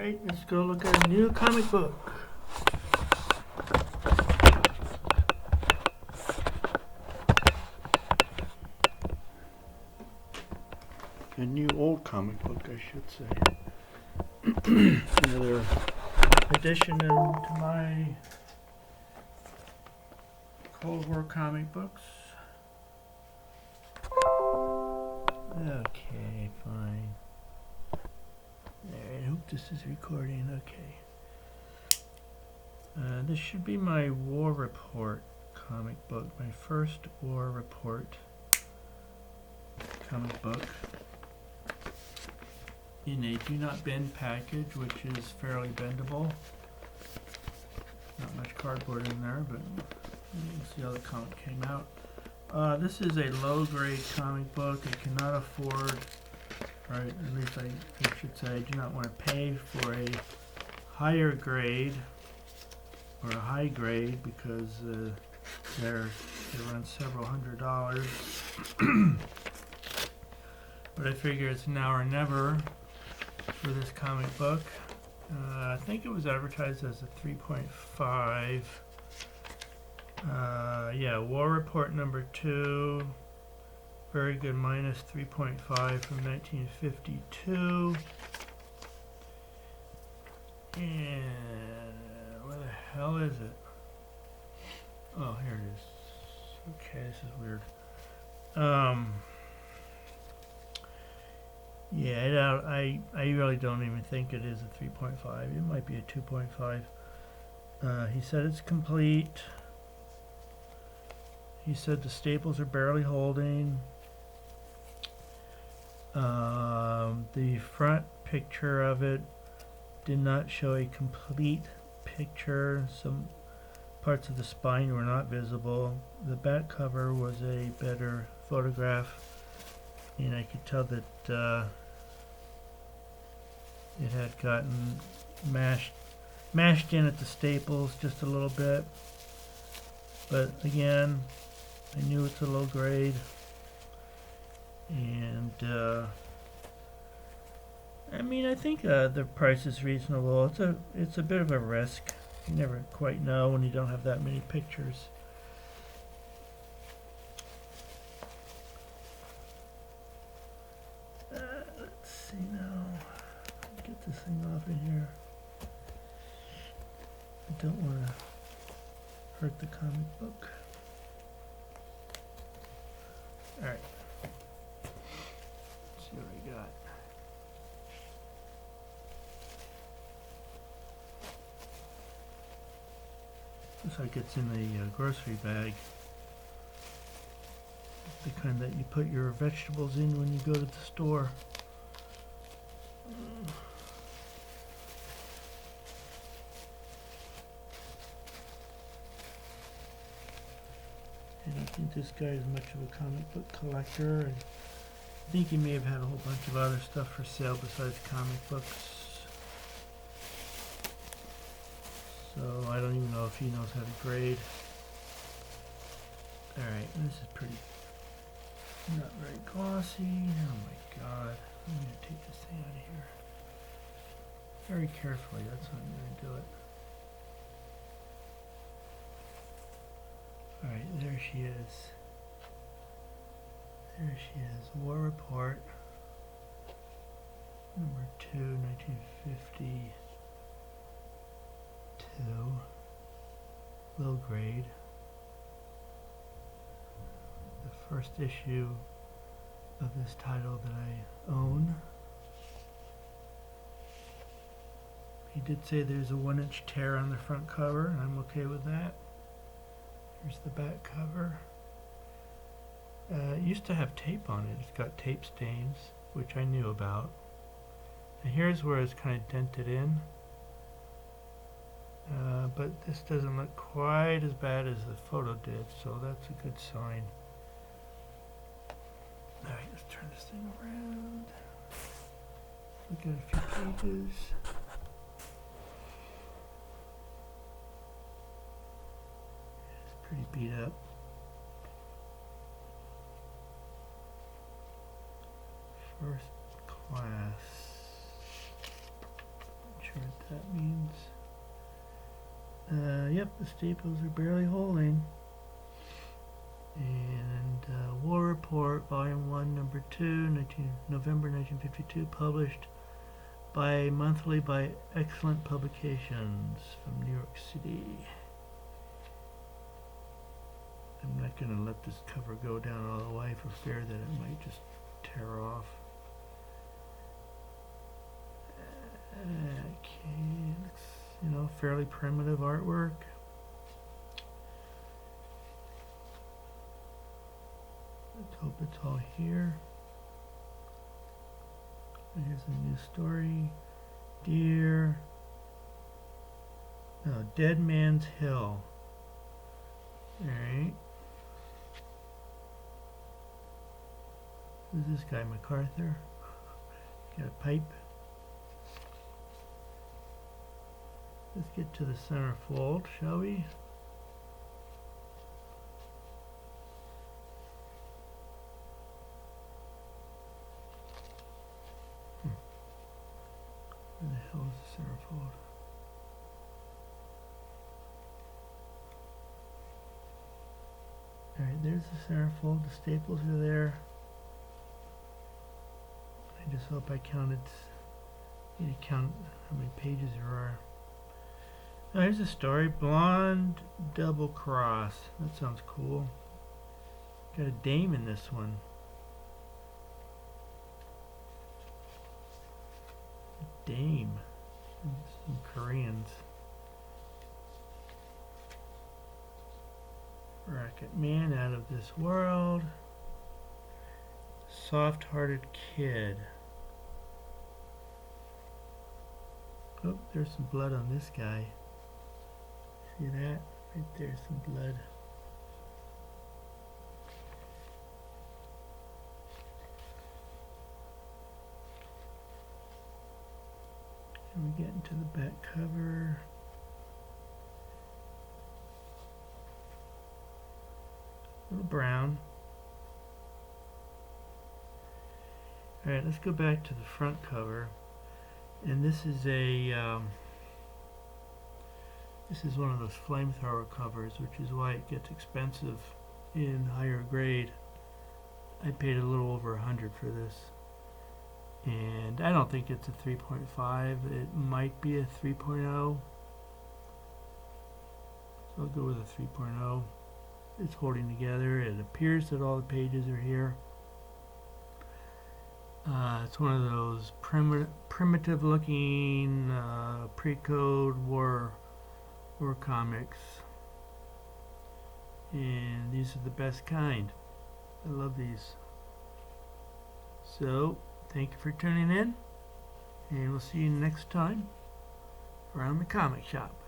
Alright, let's go look at a new comic book. A new old comic book, I should say. Another addition to my Cold War comic books. Okay, fine. Alright, I hope this is recording. Okay. This should be my War Report comic book. My first War Report comic book in a do not bend package, which is fairly bendable. Not much cardboard in there, but you can see how the comic came out. This is a low-grade comic book. I cannot afford, or at least I should say, I do not want to pay for a higher grade or a high grade because they run several $100s. But I figure it's now or never for this comic book. I think it was advertised as a 3.5. Yeah, War Report number 2. Very good, minus 3.5 from 1952. And where the hell is it? Oh, here it is. Okay, this is weird. Yeah, I really don't even think it is a 3.5. It might be a 2.5. He said it's complete. He said the staples are barely holding. The front picture of it did not show a complete picture. Some parts of the spine were not visible. The back cover was a better photograph, and I could tell that it had gotten mashed in at the staples just a little bit. But again, I knew it's a low grade, and I mean, I think the price is reasonable. It's a bit of a risk. You never quite know when you don't have that many pictures. Let's see now. Get this thing off of here. I don't want to hurt the comic book. Alright. Let's see what I got. This how it gets in the grocery bag. The kind that you put your vegetables in when you go to the store. I don't think this guy is much of a comic book collector. I think he may have had a whole bunch of other stuff for sale besides comic books. So I don't even know if he knows how to grade. Alright, this is pretty not very glossy. Oh my god. I'm going to take this thing out of here. Very carefully, that's how I'm going to do it. Alright, there she is. There she is. War Report. Number 2, 1952. Low grade. The first issue of this title that I own. He did say there's a 1-inch tear on the front cover, and I'm okay with that. Here's the back cover. It used to have tape on it. It's got tape stains, which I knew about. And here's where it's kind of dented in. But this doesn't look quite as bad as the photo did, so that's a good sign. Alright, let's turn this thing around. Look at a few pages. It's pretty beat up. First class. sure what that means. Yep, the staples are barely holding. And War Report, Volume 1, Number 2, November 1952, published bi-monthly by Excellent Publications from New York City. I'm not going to let this cover go down all the way for fear that it might just tear off. Okay, looks, fairly primitive artwork. Let's hope it's all here. Here's a new story. Dear. No, Dead Man's Hill. Alright. Who's this guy, MacArthur? Got a pipe. Let's get to the centerfold, shall we? Where the hell is the centerfold? Alright, there's the centerfold. The staples are there. I just hope I counted. I need to count how many pages there are. Oh, here's a story. Blonde Double Cross. That sounds cool. Got a dame in this one. Dame. Some Koreans. Racket Man Out of This World. Soft-Hearted Kid. Oh, there's some blood on this guy. See that? Right there, some blood. And we get into the back cover. A little brown. Alright, let's go back to the front cover. And this is a this is one of those flamethrower covers, which is why it gets expensive in higher grade. I paid a little over $100 for this, and I don't think it's a 3.5. It might be a 3.0, so I'll go with a 3.0. It's holding together. It appears that all the pages are here. It's one of those primitive looking pre-code war comics, and these are the best kind. I love these. So thank you for tuning in, and we'll see you next time around the comic shop.